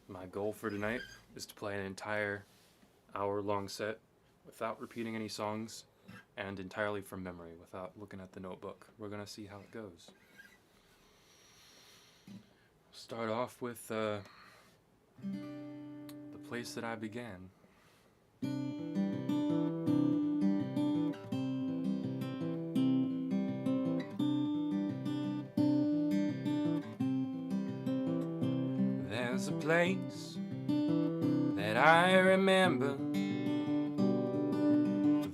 My goal for tonight is to play an entire hour-long set without repeating any songs and entirely from memory, without looking at the notebook. We're gonna see how it goes. Start off with the place that I began. There's a place that I remember,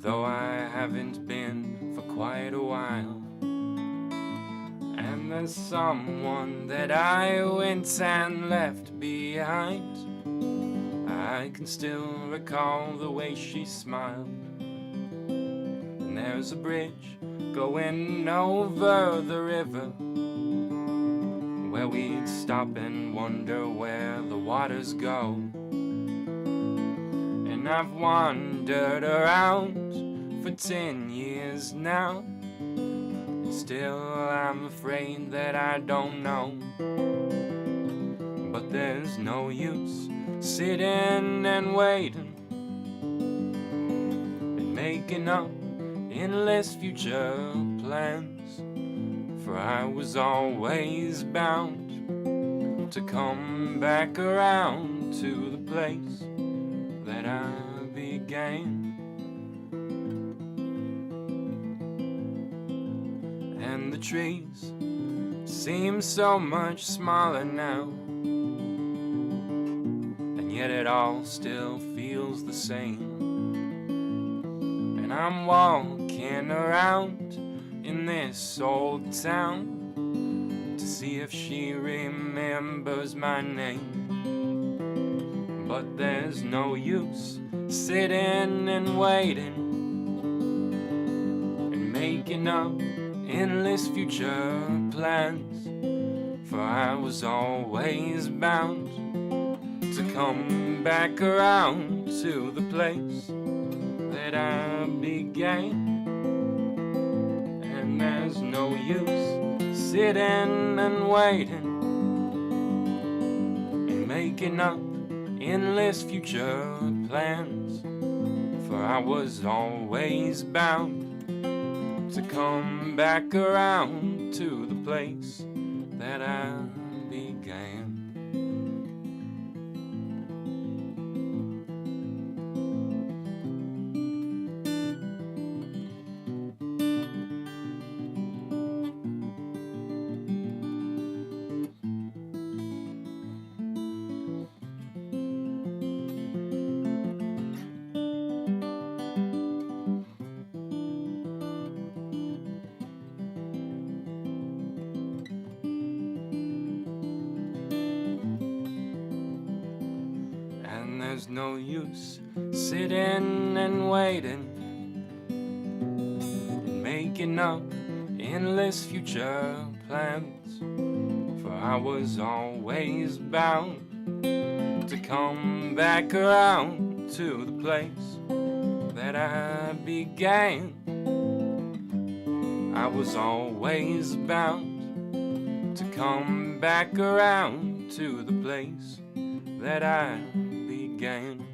though I haven't been for quite a while. And there's someone that I went and left behind. I can still recall the way she smiled. And there's a bridge going over the river, where we'd stop and wonder where the waters go. And I've wandered around for 10 years now, and still I'm afraid that I don't know. But there's no use sitting and waiting and making up endless future plans. For I was always bound to come back around to the place that I began. And the trees seem so much smaller now, and yet it all still feels the same. And I'm walking around in this old town to see if she remembers my name. But there's no use sitting and waiting and making up endless future plans. For I was always bound to come back around to the place that I began. And there's no use sitting and waiting and making up endless future plans. For I was always bound to come back around to the place that I began. There's no use sitting and waiting and making up endless future plans. For I was always bound to come back around to the place that I began. I was always bound to come back around to the place that I began.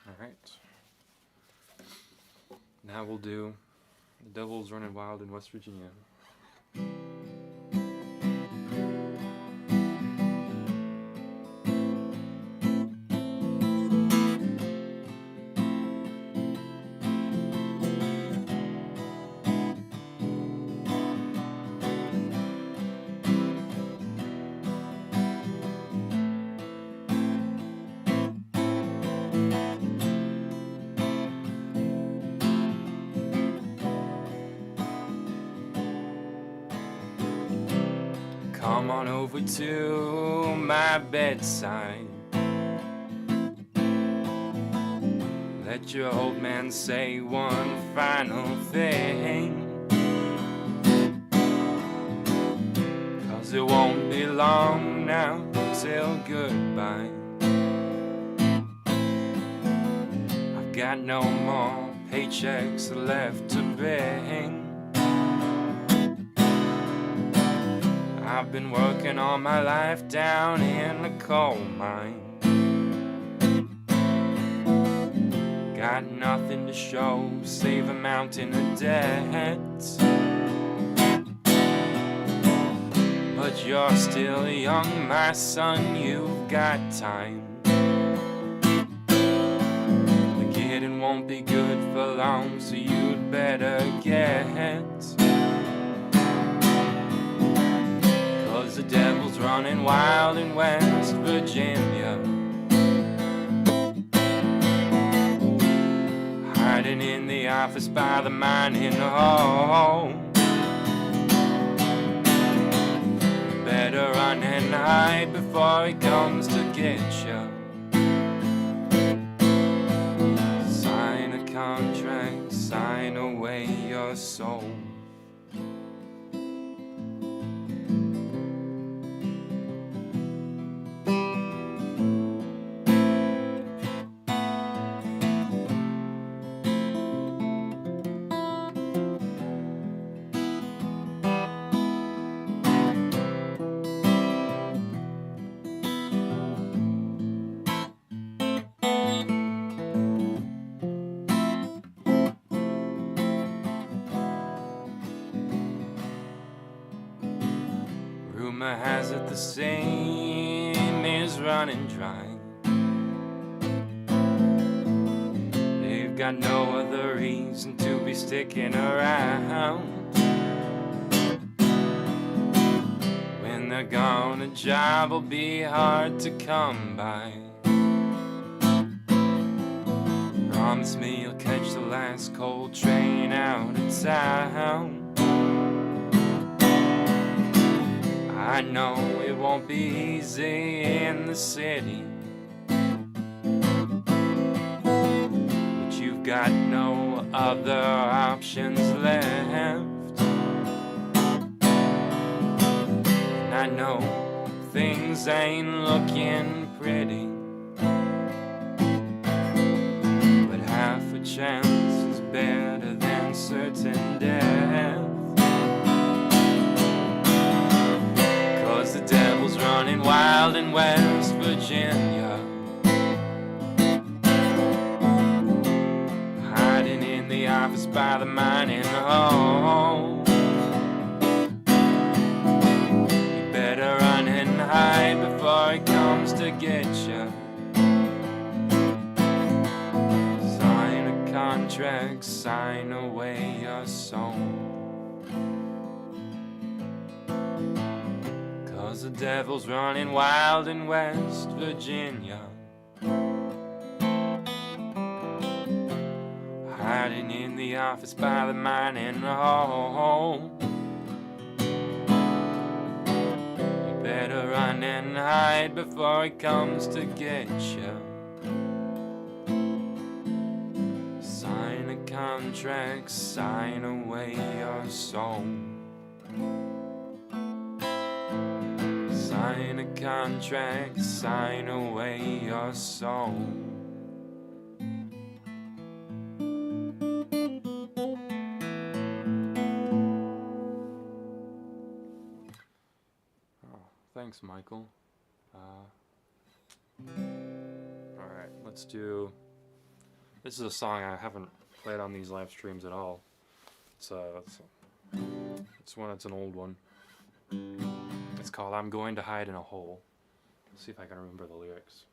All right. Now we'll do The Devil's Running Wild in West Virginia. Come on over to my bedside. Let your old man say one final thing, 'cause it won't be long now till goodbye. I've got no more paychecks left to bring. I've been working all my life down in the coal mine. Got nothing to show, save a mountain of debt. But you're still young, my son, you've got time. The kidding won't be good for long, so you'd better get. 'Cause the devil's running wild in West Virginia, hiding in the office by the mining hole. Better run and hide before he comes to get you. Sign a contract, sign away your soul. Rumor has it the same is running dry. They've got no other reason to be sticking around. When they're gone, a job will be hard to come by. Promise me you'll catch the last coal train out of town. I know it won't be easy in the city, but you've got no other options left. And I know things ain't looking pretty, but half a chance is better than certain death. 'Cause the devil's running wild in West Virginia, hiding in the office by the mining hole. You better run and hide before he comes to get you. Sign a contract, sign away your soul. 'Cause the devil's running wild in West Virginia, hiding in the office by the mining hole. You better run and hide before he comes to get you. Sign a contract, sign away your soul. Sign a contract, sign away your soul. Oh, thanks, Michael. Alright, let's do... This is a song I haven't played on these live streams at all. It's an old one. It's called I'm Going to Hide in a Hole. Let's see if I can remember the lyrics.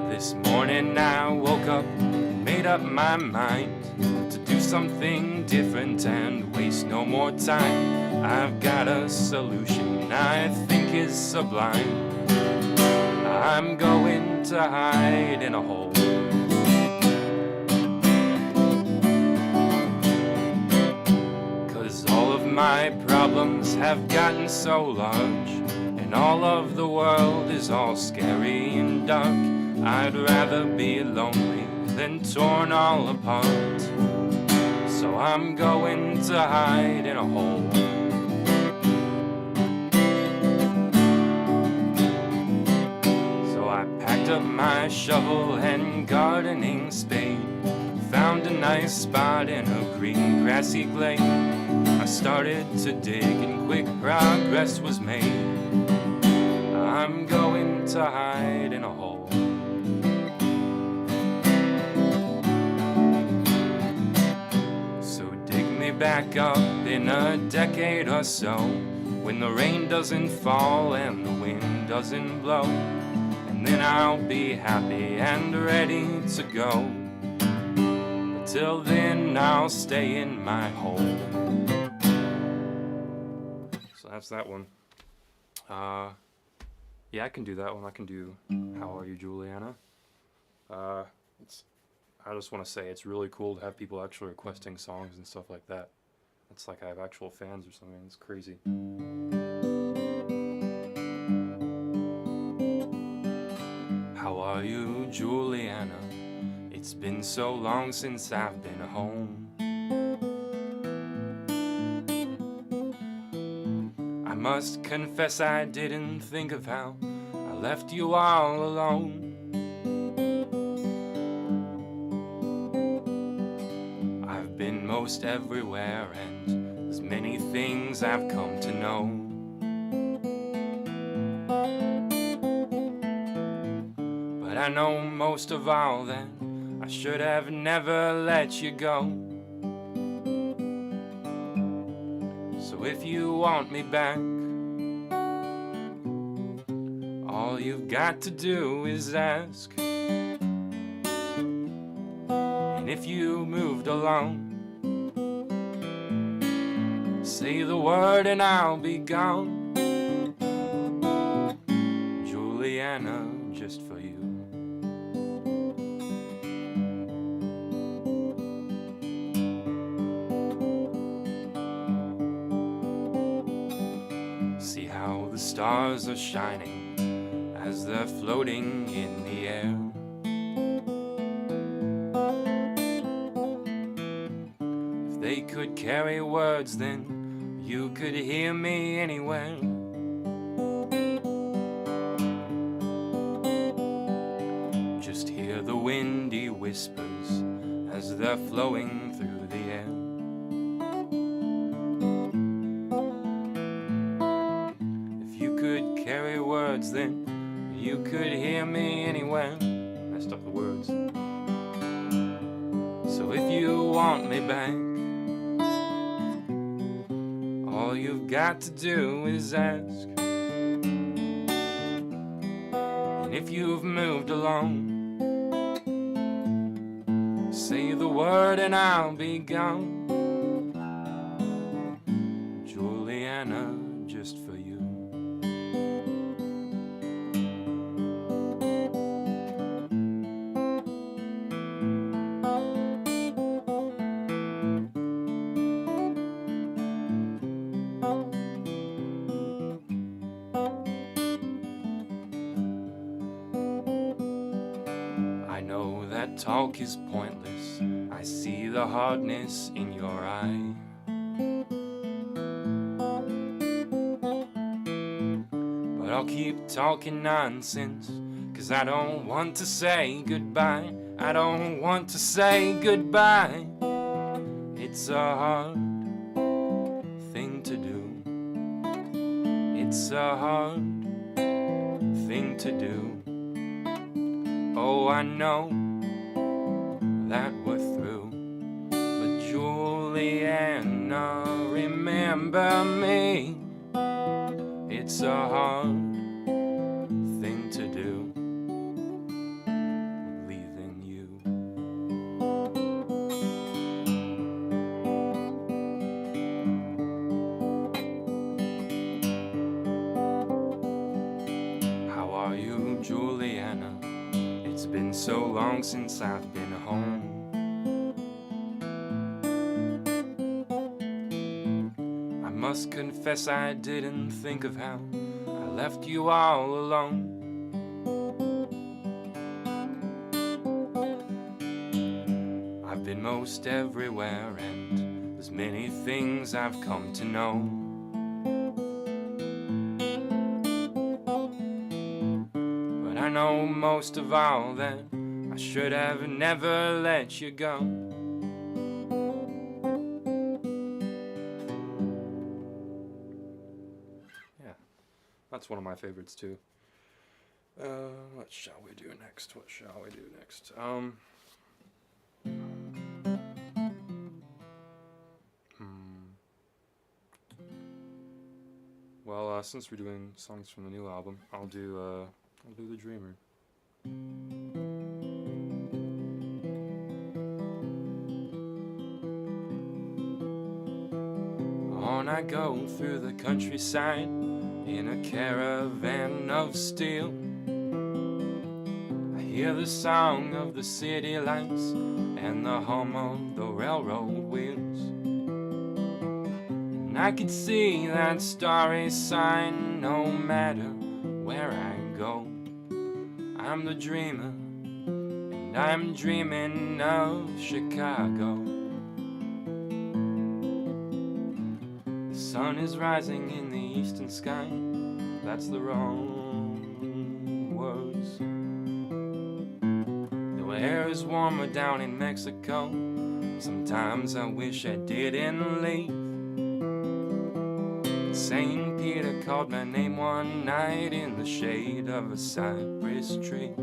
This morning I woke up, made up my mind to do something different and waste no more time. I've got a solution I think is sublime. I'm going to hide in a hole. problems have gotten so large, and all of the world is all scary and dark. I'd rather be lonely than torn all apart. So I'm going to hide in a hole. So I packed up my shovel and gardening spade, found a nice spot in a green grassy glade. I started to dig and quick progress was made. I'm going to hide in a hole. So dig me back up in a decade or so, when the rain doesn't fall and the wind doesn't blow, and then I'll be happy and ready to go. But till then I'll stay in my hole. So that's that one. Yeah, I can do that one. I can do How Are You, Juliana? I just want to say it's really cool to have people actually requesting songs and stuff like that. It's like I have actual fans or something. It's crazy. How are you, Juliana? It's been so long since I've been home. I must confess I didn't think of how I left you all alone. I've been most everywhere, and there's many things I've come to know. But I know most of all that I should have never let you go. So if you want me back, all you've got to do is ask. And if you moved along, say the word and I'll be gone. Juliana, just for you. See how the stars are shining as they're floating in the air. If they could carry words, then you could hear me anywhere. Just hear the windy whispers as they're flowing through the air. Carry words, then you could hear me anywhere. Messed up the words. So if you want me back, all you've got to do is ask. And if you've moved along, say the word and I'll be gone. Juliana, just for you. I know that talk is pointless. I see the hardness in your eye. But I'll keep talking nonsense, 'cause I don't want to say goodbye. I don't want to say goodbye. It's a hard thing to do. It's a hard thing to do. Oh, I know that we're through, but Juliana, remember me. It's a hard thing to do, leaving you. How are you, Juliana? It's been so long since I've been home. I must confess I didn't think of how I left you all alone. I've been most everywhere, and there's many things I've come to know. But I know most of all that I should have never let you go. Yeah, that's one of my favorites too. What shall we do next? What shall we do next? Well, since we're doing songs from the new album, I'll do The Dreamer. On I go through the countryside in a caravan of steel. I hear the song of the city lights and the hum of the railroad wheels. And I could see that starry sign no matter where I go. I'm the dreamer, and I'm dreaming of Chicago. The sun is rising in the eastern sky. That's the wrong words. The air is warmer down in Mexico. Sometimes I wish I didn't leave. St. Peter called my name one night in the shade of a cypress tree.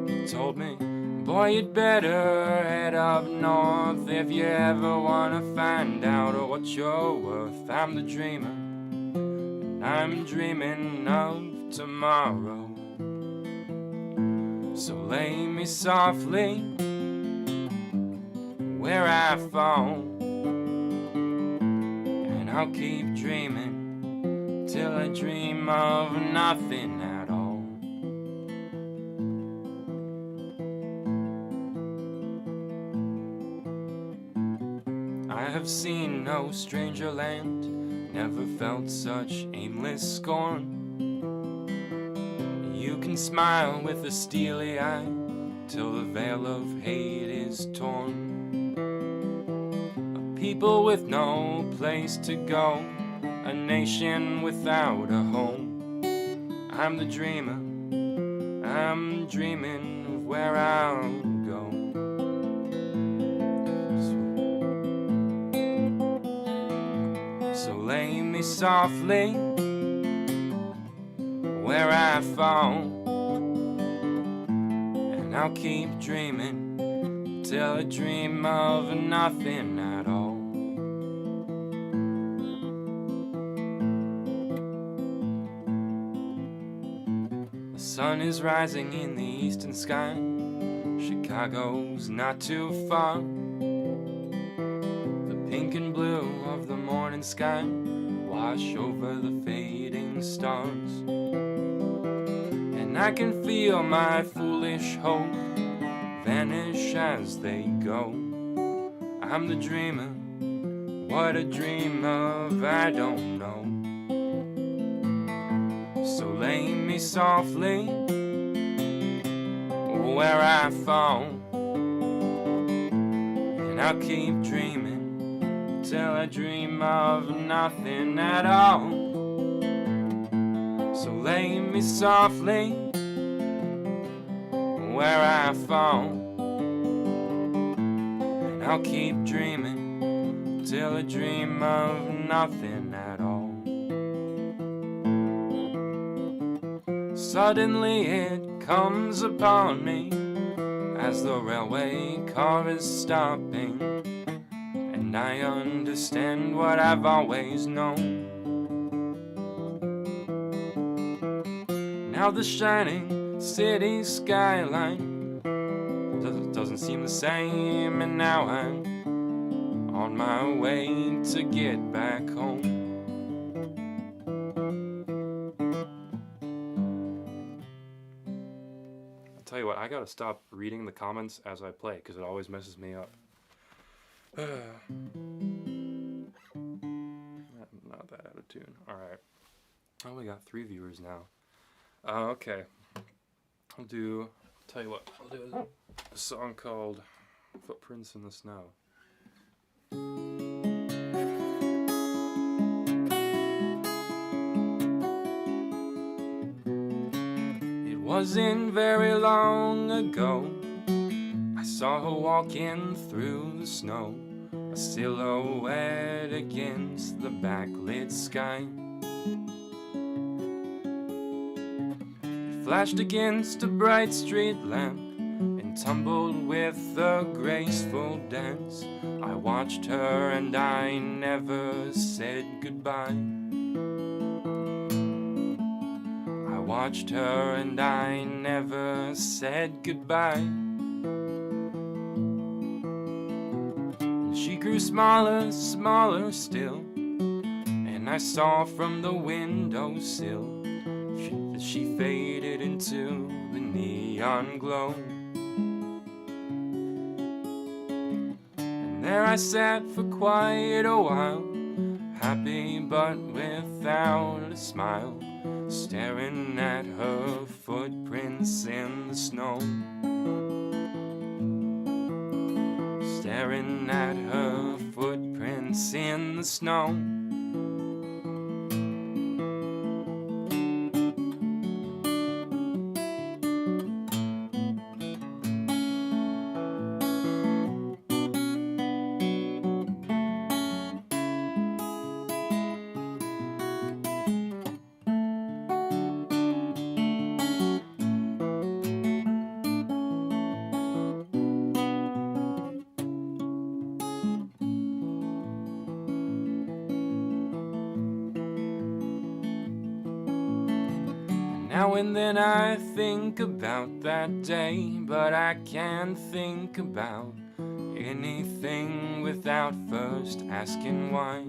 He told me, boy, you'd better head up north if you ever want to find out what you're worth. I'm the dreamer, and I'm dreaming of tomorrow. So lay me softly where I fall, and I'll keep dreaming till I dream of nothing at all. I have seen no stranger land, never felt such aimless scorn. You can smile with a steely eye till the veil of hate is torn. A people with no place to go, a nation without a home. I'm the dreamer, I'm dreaming of where I'll go. So lay me softly where I fall, and I'll keep dreaming till I dream of nothing at all. The sun is rising in the eastern sky. Chicago's not too far. The pink and blue of the morning sky wash over the fading stars. And I can feel my foolish hope vanish as they go. I'm the dreamer, what a dream of I don't know. So lay me softly where I fall, and I'll keep dreaming till I dream of nothing at all. So lay me softly where I fall, and I'll keep dreaming till I dream of nothing at all. Suddenly it comes upon me as the railway car is stopping, and I understand what I've always known. Now the shining city skyline doesn't seem the same, and now I'm on my way to get back home. I'll tell you what, I gotta stop reading the comments as I play because it always messes me up. That Oh, we got 3 viewers now. Okay. I'll tell you what, I'll do a song called Footprints in the Snow. It wasn't very long ago I saw her walking through the snow, a silhouette against the backlit sky. It flashed against a bright street lamp and tumbled with a graceful dance. I watched her and I never said goodbye. I watched her and I never said goodbye. And she grew smaller, smaller still, and I saw from the windowsill that she faded into the neon glow. And there I sat for quite a while, happy but without a smile, staring at her footprints in the snow. Staring at her footprints in the snow. Now and then I think about that day, but I can't think about anything without first asking why.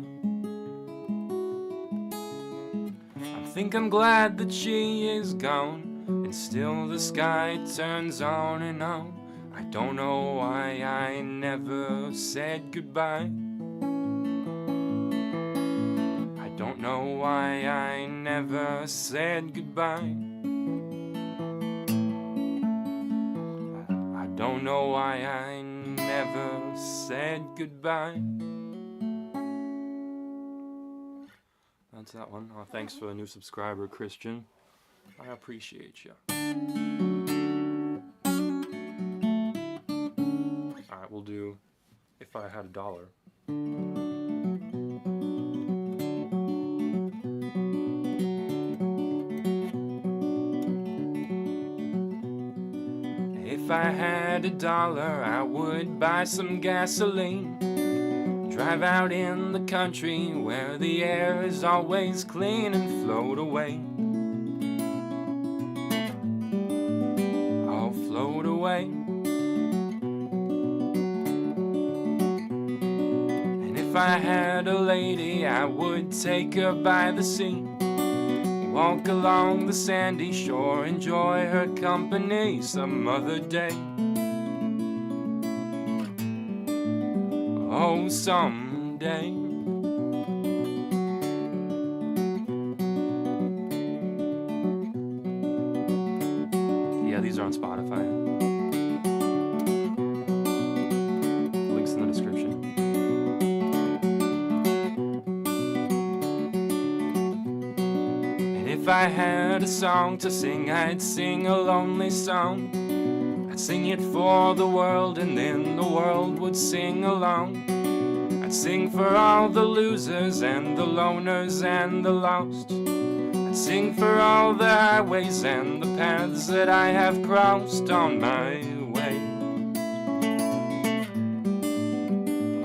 I think I'm glad that she is gone, and still the sky turns on and on. I don't know why I never said goodbye. I don't know why I never said goodbye. I don't know why I never said goodbye. That's that one. Oh, thanks for a new subscriber, Christian. I appreciate you. Alright, we'll do If I Had a Dollar. If I had a dollar, I would buy some gasoline, drive out in the country where the air is always clean, and float away. I'll float away. And if I had a lady, I would take her by the sea, walk along the sandy shore, enjoy her company some other day. Oh, someday. Yeah, these are on Spotify. Links in the description. If I had a song to sing, I'd sing a lonely song. I'd sing it for the world, and then the world would sing along. I'd sing for all the losers and the loners and the lost. I'd sing for all the highways and the paths that I have crossed on my way.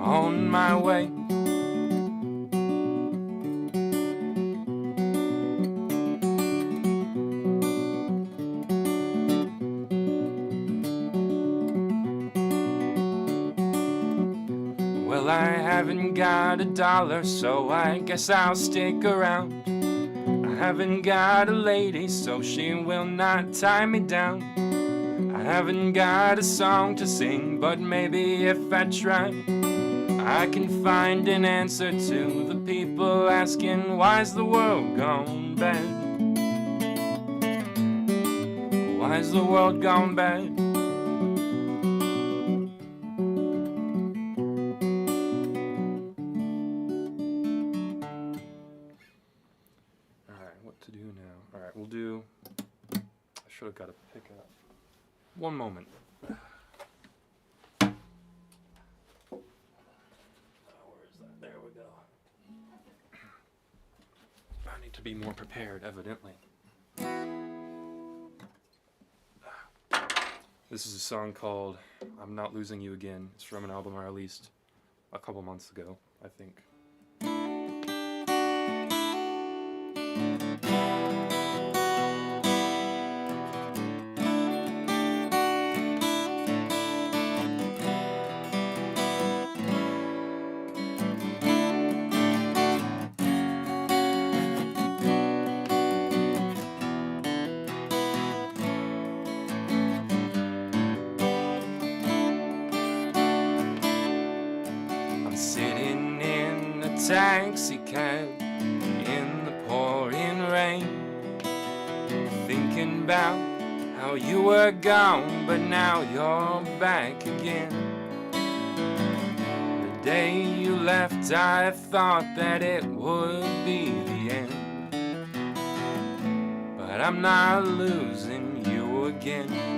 On my way. Well, I haven't got a dollar, so I guess I'll stick around. I haven't got a lady, so she will not tie me down. I haven't got a song to sing, but maybe if I try, I can find an answer to the people asking, why's the world gone bad? Why's the world gone bad? Alright, what to do now? Alright, we'll do... I should have got a pickup. One moment. Where is that? There we go. I need to be more prepared, evidently. This is a song called I'm Not Losing You Again. It's from an album I released a couple months ago, I think. Sitting in a taxi cab in the pouring rain, thinking about how you were gone, but now you're back again. The day you left, I thought that it would be the end, but I'm not losing you again.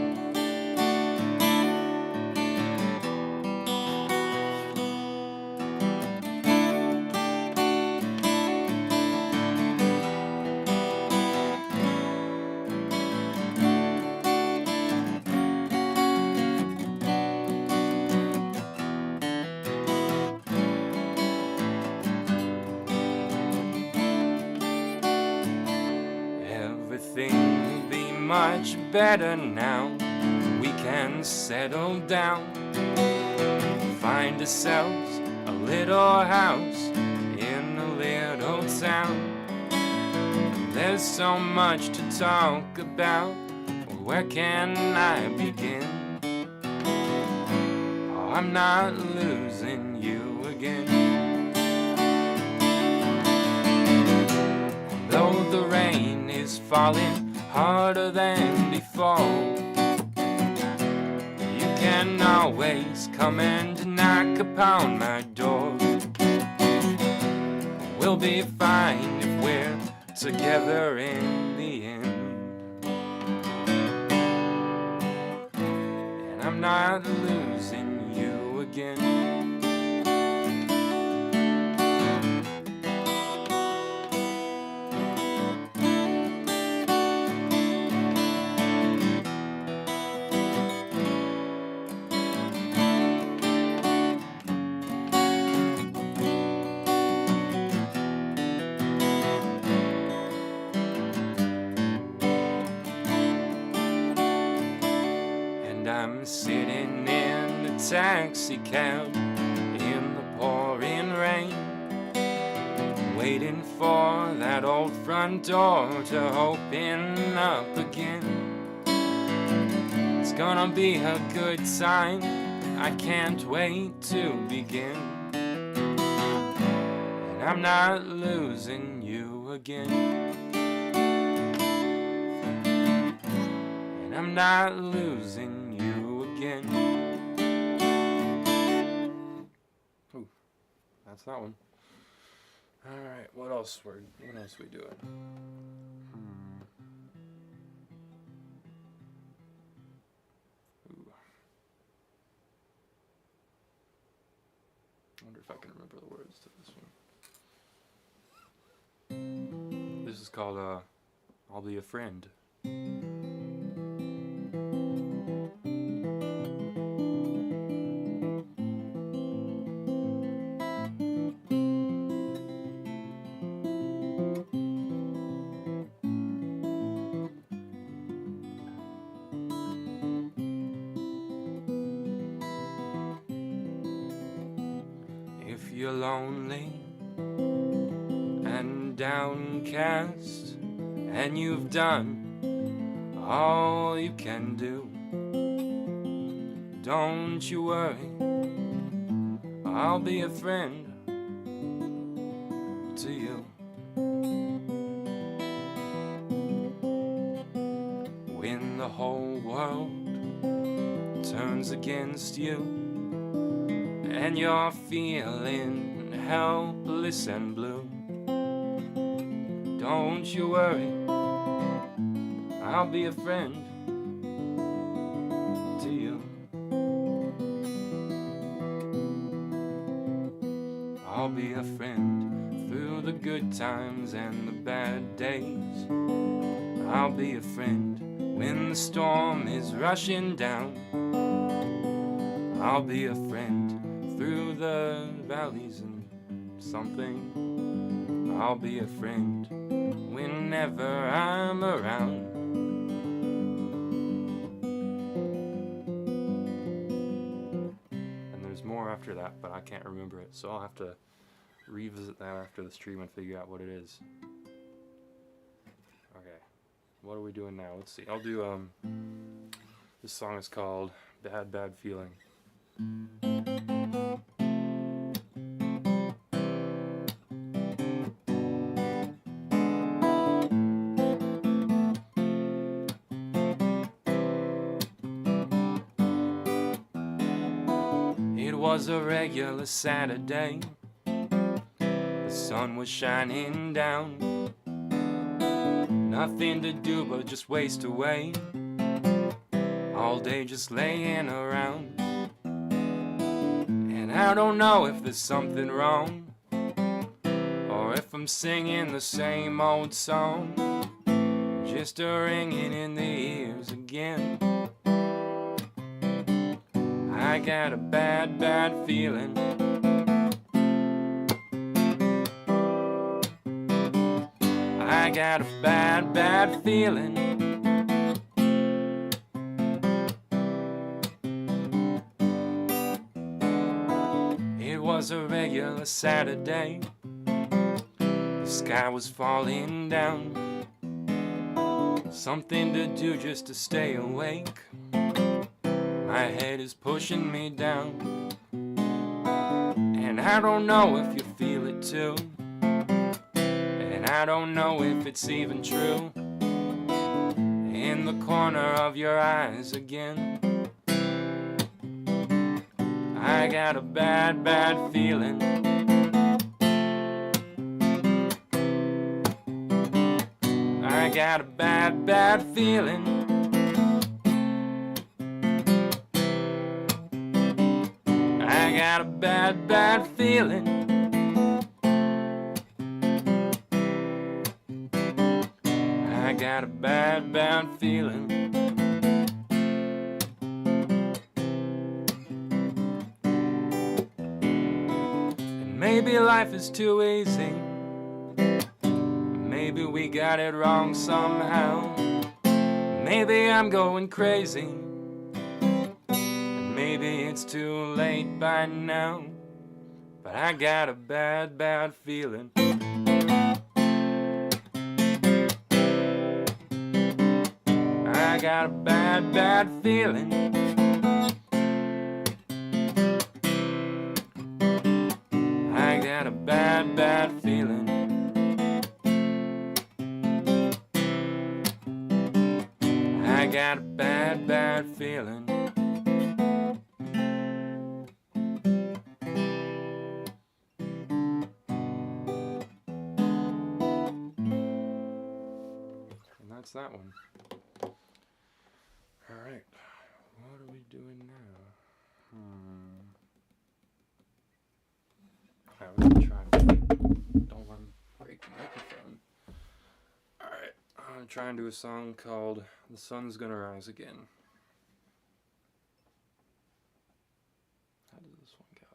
Everything will be much better now. We can settle down, find ourselves a little house in a little town. There's so much to talk about. Where can I begin? Oh, I'm not losing you again. Though the rain is falling harder than before, you can always come and knock upon my door. We'll be fine if we're together in the end, and I'm not losing you again. I'm sitting in a taxi cab in the pouring rain, waiting for that old front door to open up again. It's gonna be a good time, I can't wait to begin, and I'm not losing you again, and I'm not losing you again. Ooh, that's that one. Alright, what else we doing? Ooh. I wonder if I can remember the words to this one. This is called I'll Be a Friend. If you're lonely and downcast, and you've done all you can do, don't you worry, I'll be a friend to you. When the whole world turns against you and you're feeling helpless and blue, don't you worry, I'll be a friend to you. I'll be a friend through the good times and the bad days. I'll be a friend when the storm is rushing down. I'll be a friend through the valleys and something. I'll be a friend whenever I'm around. And there's more after that, but I can't remember it, so I'll have to revisit that after the stream and figure out what it is. Okay, what are we doing now? Let's see. I'll do this song is called Bad Bad Feeling. It was a regular Saturday. The sun was shining down. Nothing to do but just waste away. All day just laying around. And I don't know if there's something wrong, or if I'm singing the same old song, just a ringing in the ears again. I got a bad, bad feeling. I got a bad, bad feeling. It was a regular Saturday. The sky was falling down. Something to do just to stay awake. My head is pushing me down, and I don't know if you feel it too, and I don't know if it's even true. In the corner of your eyes again, I got a bad, bad feeling. I got a bad, bad feeling. I got a bad, bad feeling. I got a bad, bad feeling. And maybe life is too easy. Maybe we got it wrong somehow. Maybe I'm going crazy. Maybe it's too late by now, but I got a bad, bad feeling. I got a bad, bad feeling. I got a bad, bad feeling. I got a bad, bad feeling. That's that one. Alright, what are we doing now? Alright, we're gonna try. Don't want to break the microphone. Alright, I'm gonna try and do a song called The Sun's Gonna Rise Again. How does this one go?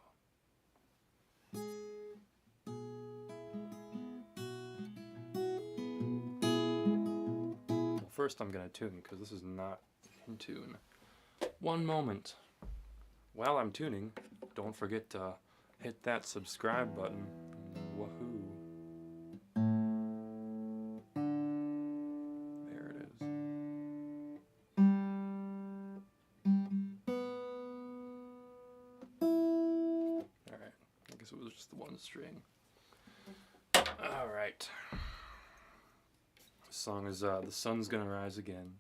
First I'm gonna tune, because this is not in tune. One moment. While I'm tuning, don't forget to hit that subscribe button. Woohoo. There it is. Alright. the string. All right. This song is The Sun's Gonna Rise Again.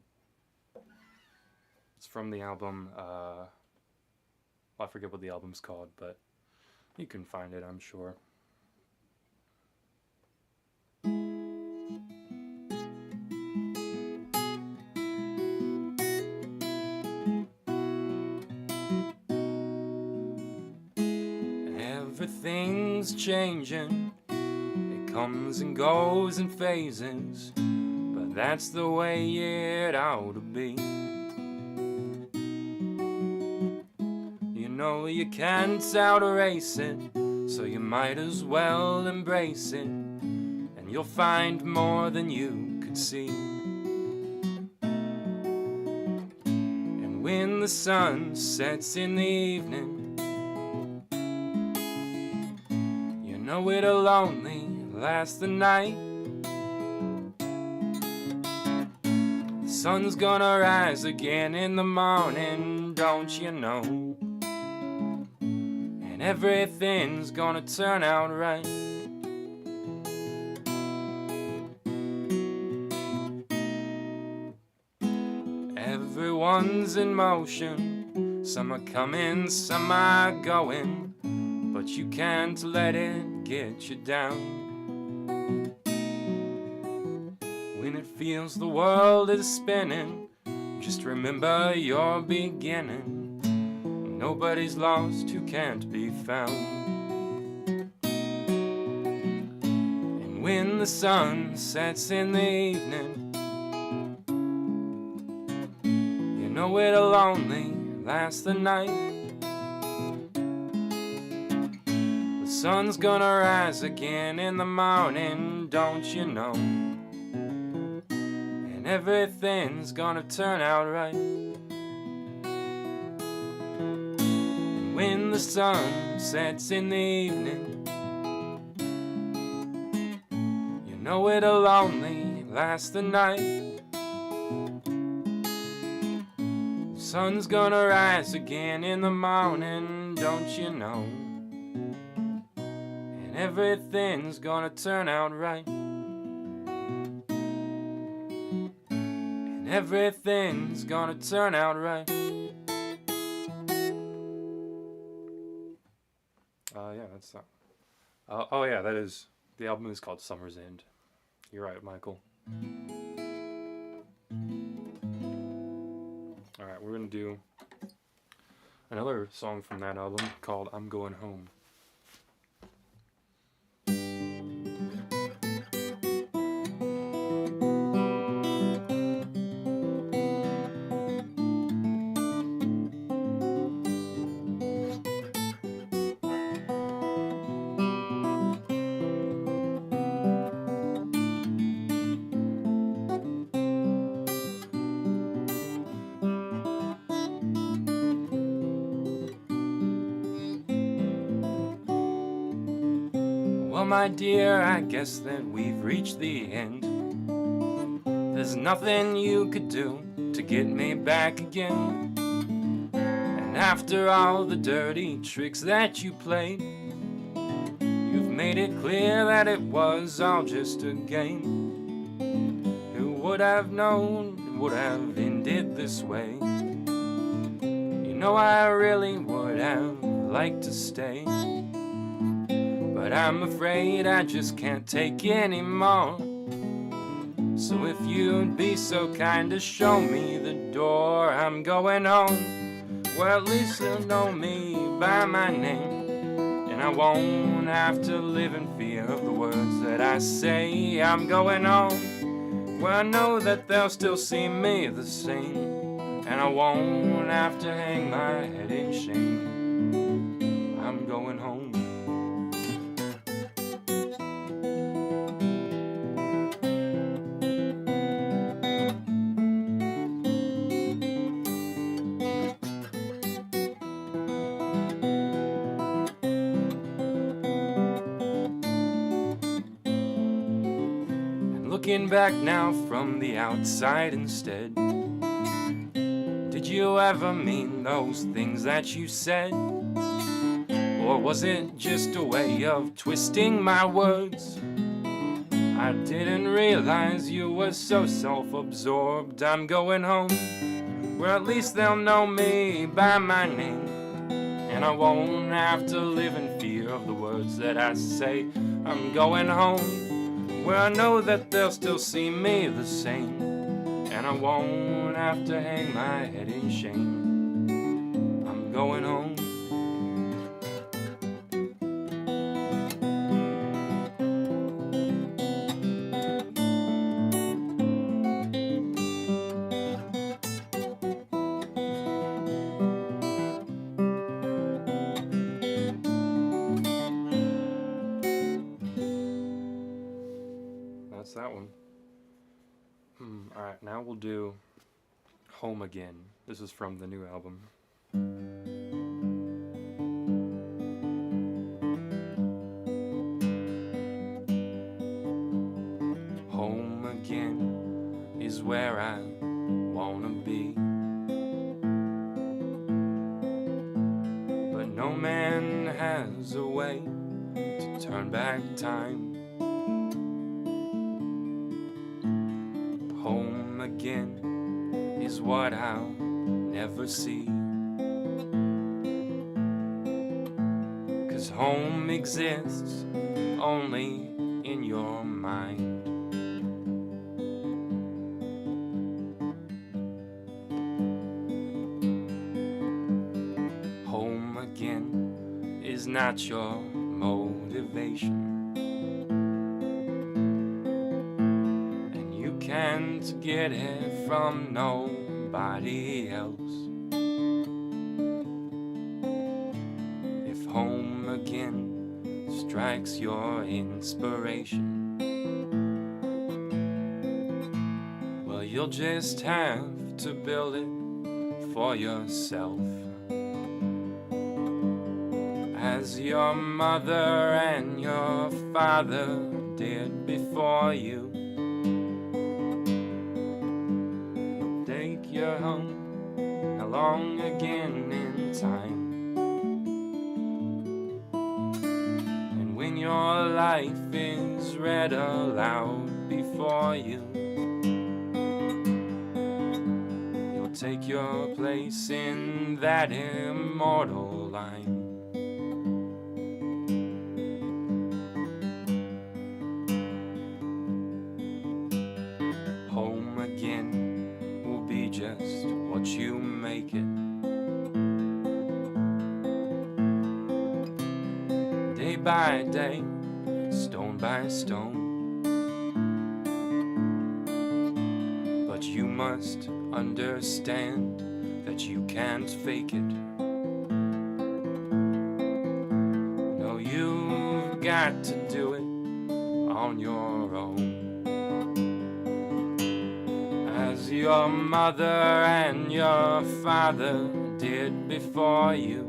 It's from the album, well, I forget what the album's called, but you can find it, I'm sure. Everything's changing, it comes and goes in phases, but that's the way it ought to be. You know you can't outrace it, so you might as well embrace it, and you'll find more than you could see. And when the sun sets in the evening, you know it'll only last the night. The sun's gonna rise again in the morning, don't you know? And everything's gonna turn out right. Everyone's in motion, some are coming, some are going, but you can't let it get you down. When it feels the world is spinning, just remember your beginning. Nobody's lost who can't be found. And when the sun sets in the evening, you know it'll only last the night. The sun's gonna rise again in the morning, don't you know? And everything's gonna turn out right. And when the sun sets in the evening, you know it'll only last the night. The sun's gonna rise again in the morning, don't you know? Everything's gonna turn out right. And everything's gonna turn out right. Yeah, that's that. Oh yeah, that is, the album is called Summer's End. You're right, Michael. Alright, we're gonna do another song from that album called I'm Going Home. Well, my dear, I guess that we've reached the end. There's nothing you could do to get me back again. And after all the dirty tricks that you played, you've made it clear that it was all just a game. Who would have known it would have ended this way? You know I really would have liked to stay, but I'm afraid I just can't take anymore. So if you'd be so kind to show me the door, I'm going home. Well, at least you'll know me by my name, and I won't have to live in fear of the words that I say. I'm going home, where I know that they'll still see me the same, and I won't have to hang my head in shame. I'm going home. Looking back now from the outside instead, did you ever mean those things that you said? Or was it just a way of twisting my words? I didn't realize you were so self-absorbed. I'm going home, where at least they'll know me by my name, and I won't have to live in fear of the words that I say. I'm going home, where I know that they'll still see me the same, and I won't have to hang my head in shame. I'm going home. That's that one. Alright, now we'll do Home Again. This is from the new album. Home again is where I wanna be, but no man has a way to turn back time. Home again is what I'll never see, 'cause home exists only in your mind. Home again is not your motivation, can't get it from nobody else. If home again strikes your inspiration, well, you'll just have to build it for yourself, as your mother and your father did before you. You're home along again in time, and when your life is read aloud before you, you'll take your place in that immortal line. Home again just what you make it, day by day, stone by stone. But you must understand that you can't fake it. No, you've got to do it on your own, as your mother and your father did before you.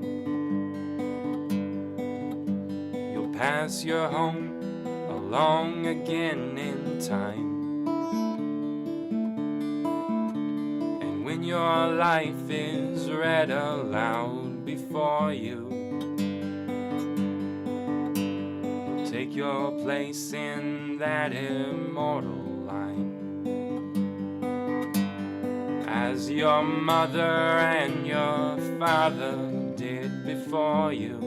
You'll pass your home along again in time, and when your life is read aloud before you, you'll take your place in that immortal line, as your mother and your father did before you.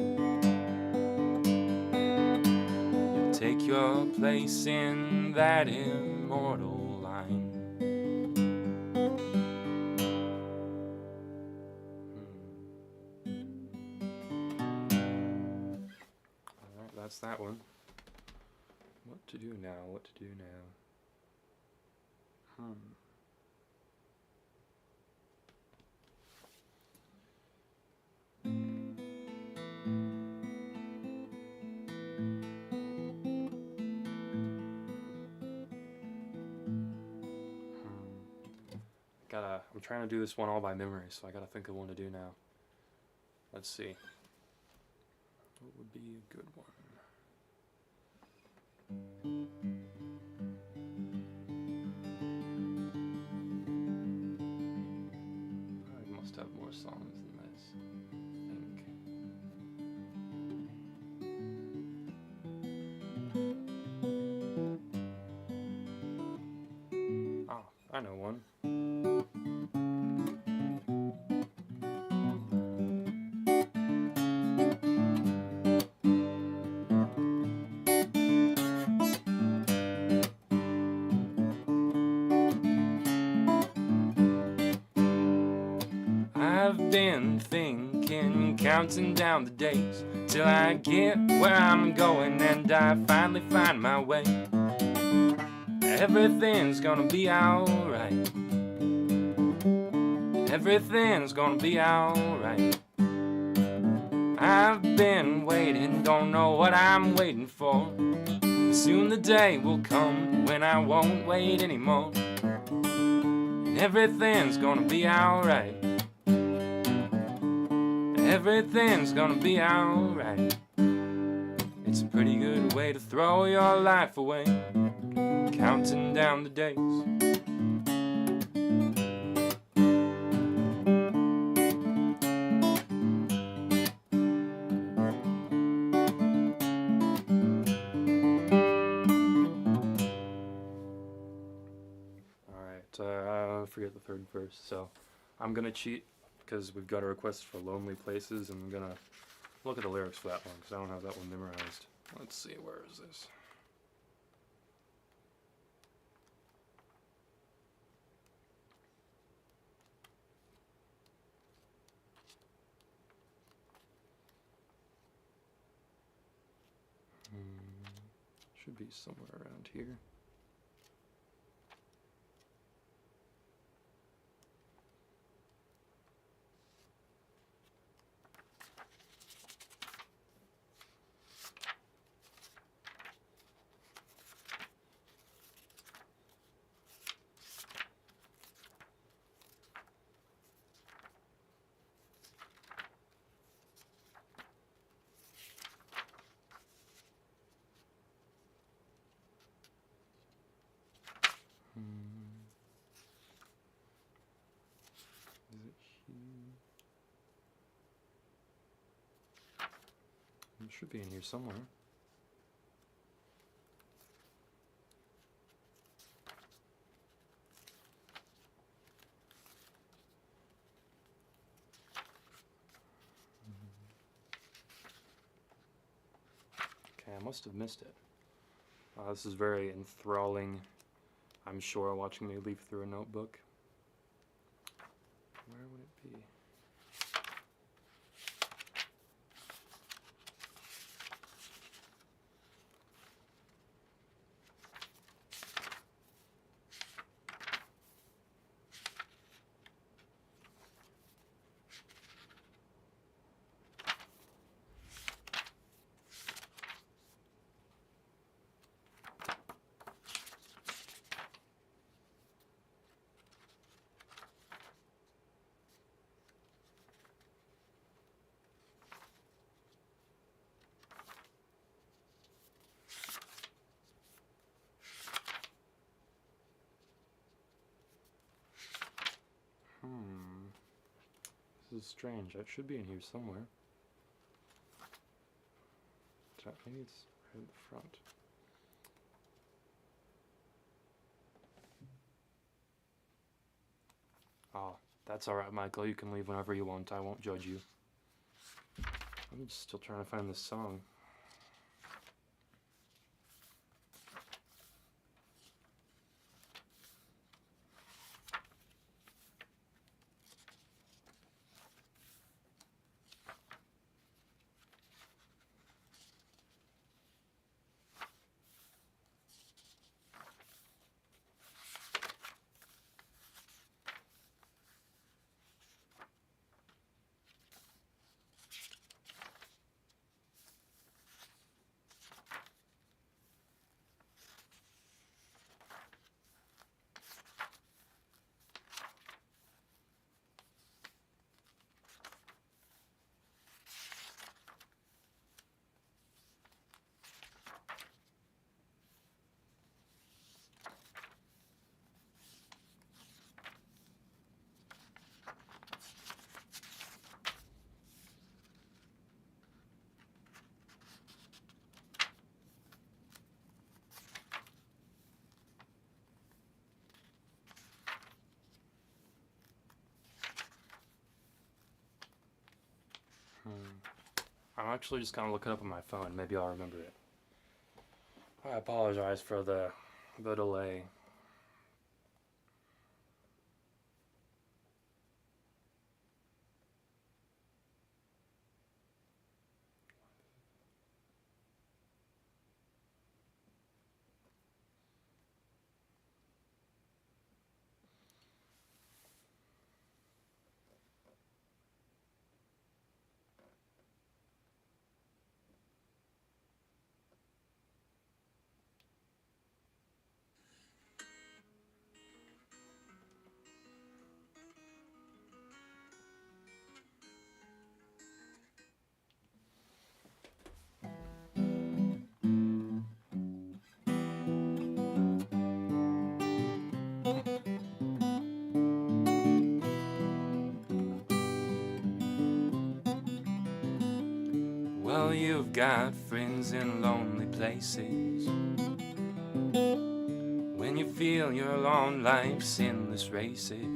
You'll take your place in that immortal line. Alright, that's that one. What to do now? What to do now? I'm trying to do this one all by memory, so I gotta think of one to do now. Let's see. What would be a good one? I must have more songs than this, I think. I know one. I've been thinking, counting down the days till I get where I'm going and I finally find my way. Everything's gonna be alright. Everything's gonna be alright. I've been waiting, don't know what I'm waiting for. But soon the day will come when I won't wait anymore. And everything's gonna be alright. Everything's gonna be alright. It's a pretty good way to throw your life away, counting down the days. Alright, I forget the third verse, so I'm gonna cheat because we've got a request for Lonely Places, and I'm gonna look at the lyrics for that one because I don't have that one memorized. Let's see, where is this? Should be somewhere around here. Is it here? It should be in here somewhere. Okay, I must have missed it. This is very enthralling, I'm sure, watching me leaf through a notebook. Where would it be? This is strange. It should be in here somewhere. Maybe it's right at the front. Oh, that's alright, Michael. You can leave whenever you want. I won't judge you. I'm just still trying to find this song. I'm actually just gonna look it up on my phone. Maybe I'll remember it. I apologize for the delay. Well, you've got friends in lonely places. When you feel your long life's endless races,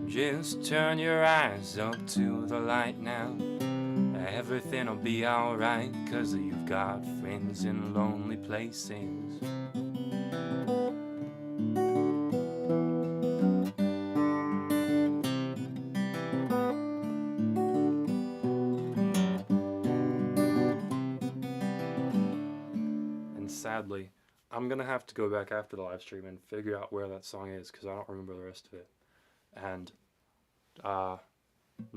just turn your eyes up to the light now. Everything'll be alright, 'cause you've got friends in lonely places. Sadly, I'm gonna have to go back after the live stream and figure out where that song is, because I don't remember the rest of it. And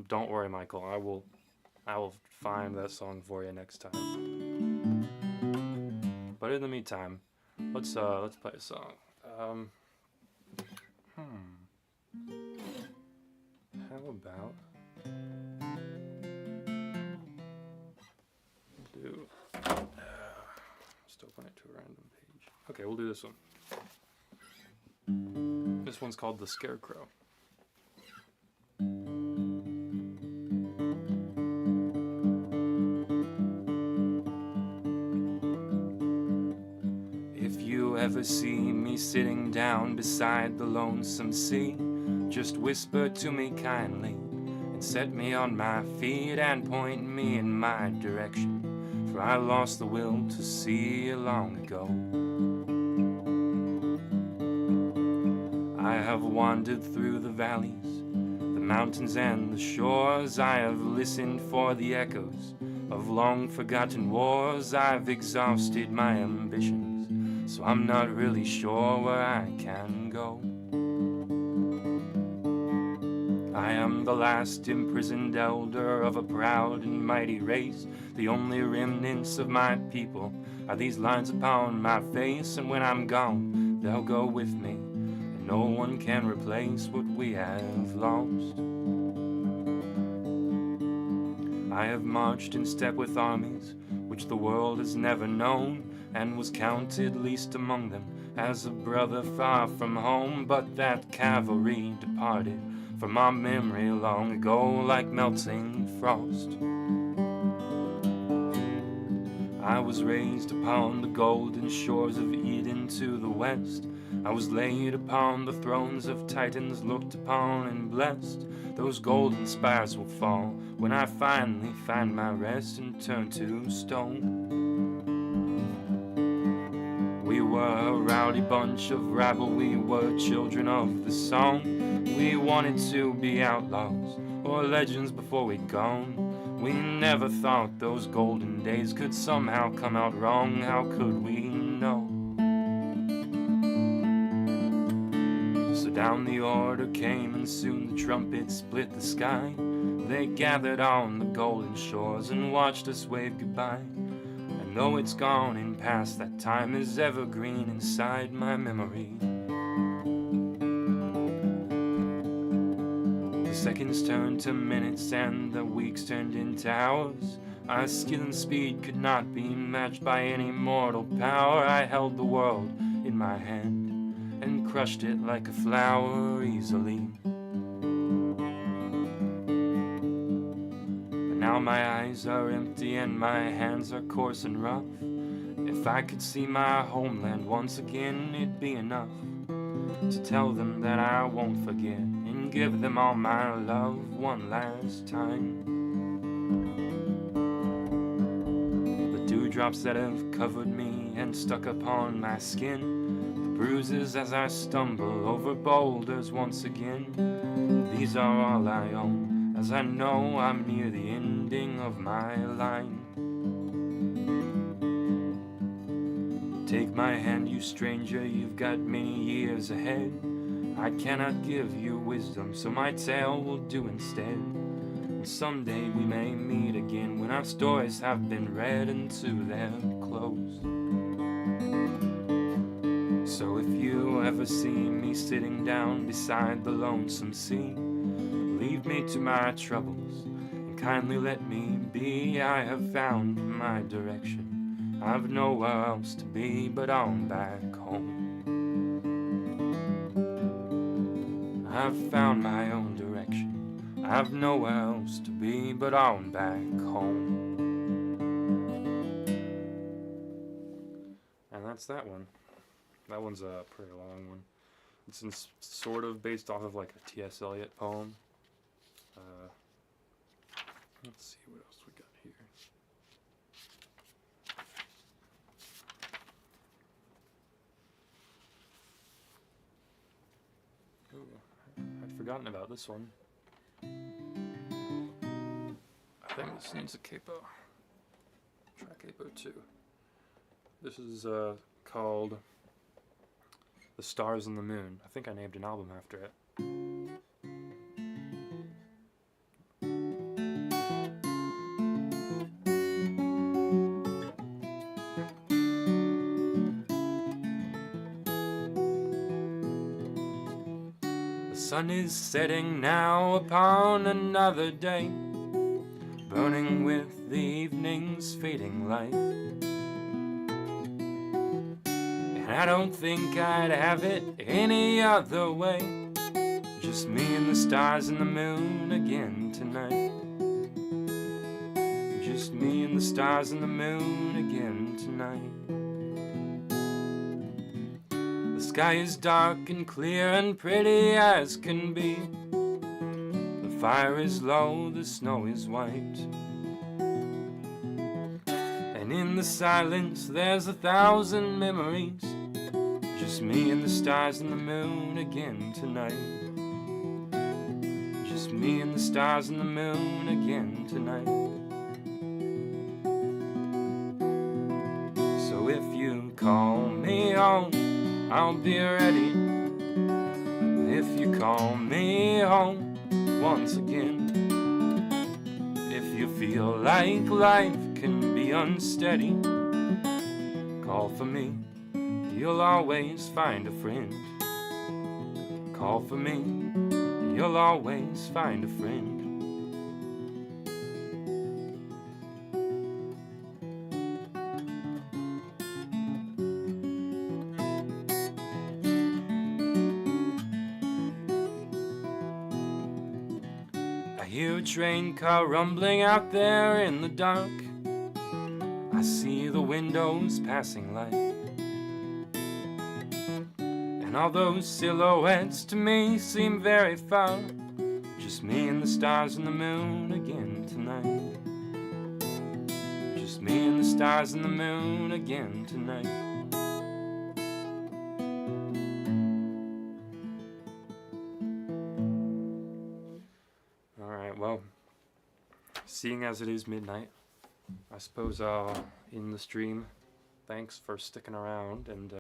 don't worry, Michael, I will find that song for you next time. But in the meantime, let's play a song. How about do just open it to a random page. Okay, we'll do this one. This one's called The Scarecrow. If you ever see me sitting down beside the lonesome sea, just whisper to me kindly and set me on my feet and point me in my direction, for I lost the will to see long ago. I have wandered through the valleys, the mountains and the shores. I have listened for the echoes of long forgotten wars. I've exhausted my ambitions, so I'm not really sure where I can go. I am the last imprisoned elder of a proud and mighty race. The only remnants of my people are these lines upon my face, and when I'm gone, they'll go with me, and no one can replace what we have lost. I have marched in step with armies which the world has never known, and was counted least among them as a brother far from home. But that cavalry departed from our memory long ago like melting frost. I was raised upon the golden shores of Eden to the west. I was laid upon the thrones of titans, looked upon and blessed. Those golden spires will fall when I finally find my rest and turn to stone. We were a rowdy bunch of rabble, we were children of the song. We wanted to be outlaws or legends before we'd gone. We never thought those golden days could somehow come out wrong. How could we know? So down the order came, and soon the trumpet split the sky. They gathered on the golden shores and watched us wave goodbye. And though it's gone and past, that time is evergreen inside my memory. The seconds turned to minutes and the weeks turned into hours. Our skill and speed could not be matched by any mortal power. I held the world in my hand and crushed it like a flower easily. But now my eyes are empty and my hands are coarse and rough. If I could see my homeland once again, it'd be enough to tell them that I won't forget and give them all my love one last time. The dewdrops that have covered me and stuck upon my skin, the bruises as I stumble over boulders once again. These are all I own, as I know I'm near the ending of my line. Take my hand, you stranger, you've got many years ahead. I cannot give you wisdom, so my tale will do instead. And someday we may meet again, when our stories have been read into their close. So if you ever see me sitting down beside the lonesome sea, leave me to my troubles and kindly let me be. I have found my direction, I've nowhere else to be but on back home. I've found my own direction, I've nowhere else to be but on back home. And that's that one. That one's a pretty long one. It's sort of based off of like a T.S. Eliot poem. Let's see what else we got here. Ooh, I'd forgotten about this one. I think this needs a capo. Try capo 2. This is called The Stars and the Moon. I think I named an album after it. The sun is setting now upon another day, burning with the evening's fading light. And I don't think I'd have it any other way. Just me and the stars and the moon again tonight. Just me and the stars and the moon again tonight. The sky is dark and clear and pretty as can be. The fire is low, the snow is white. And in the silence there's 1,000 memories. Just me and the stars and the moon again tonight. Just me and the stars and the moon again tonight. So if you call me home, I'll be ready. If you call me home once again. If you feel like life can be unsteady, call for me, you'll always find a friend. Call for me, you'll always find a friend. I hear a train car rumbling out there in the dark. I see the windows passing light. And all those silhouettes to me seem very far. Just me and the stars and the moon again tonight. Just me and the stars and the moon again tonight. Alright, well, seeing as it is midnight, I suppose I'll end the stream. Thanks for sticking around, and